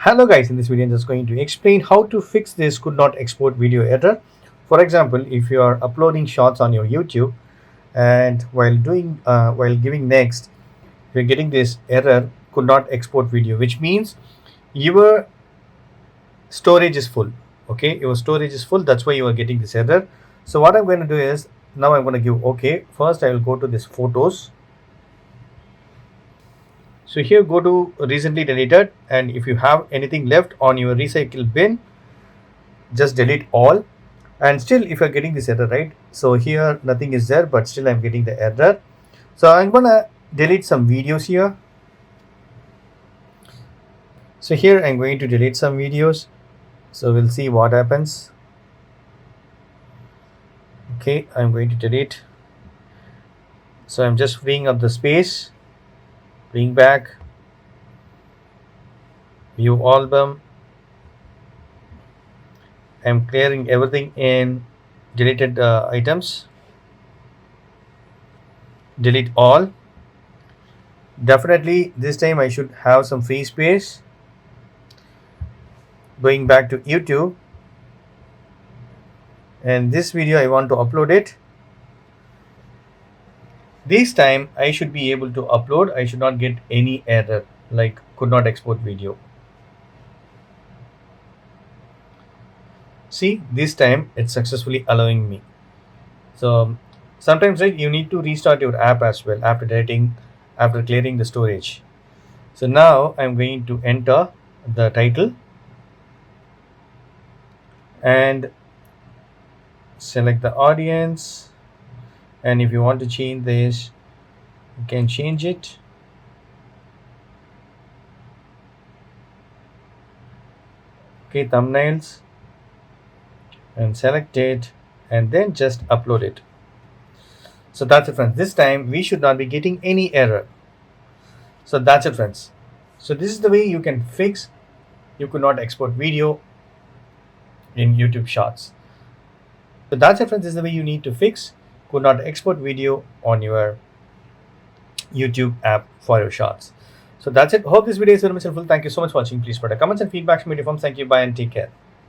Hello guys, in this video I'm just going to explain how to fix this could not export video error. For example, if you are uploading shots on your YouTube and while giving next, you're getting this error could not export video, which means your storage is full. Okay, your storage is full, that's why you are getting this error. So what I'm going to do is, now I'm going to give okay. First I will go to this photos. So here go to recently deleted, and if you have anything left on your recycle bin, just delete all. And still if you're getting this error, right? So here nothing is there, but still I'm getting the error. So I'm gonna delete some videos here. So here I'm going to delete some videos. So we'll see what happens. Okay, I'm going to delete. So I'm just freeing up the space, bring back, view album. I'm clearing everything in deleted items. Delete all. Definitely this time I should have some free space. Going back to YouTube, and this video I want to upload it. This time I should be able to upload. I should not get any error like could not export video. See, this time it's successfully allowing me. So sometimes, right, you need to restart your app as well after deleting, after clearing the storage. So now I'm going to enter the title and select the audience. And if you want to change this, you can change it. Okay, thumbnails, and select it, and then just upload it. So that's it, friends. This time we should not be getting any error. So that's it, friends. So this is the way you can fix you could not export video in YouTube Shorts. So that's it, friends. This is the way you need to fix could not export video on your YouTube app for your Shorts. So that's it. Hope this video is very much helpful. Thank you so much for watching. Please put a comments and feedback from your forms. Thank you. Bye and take care.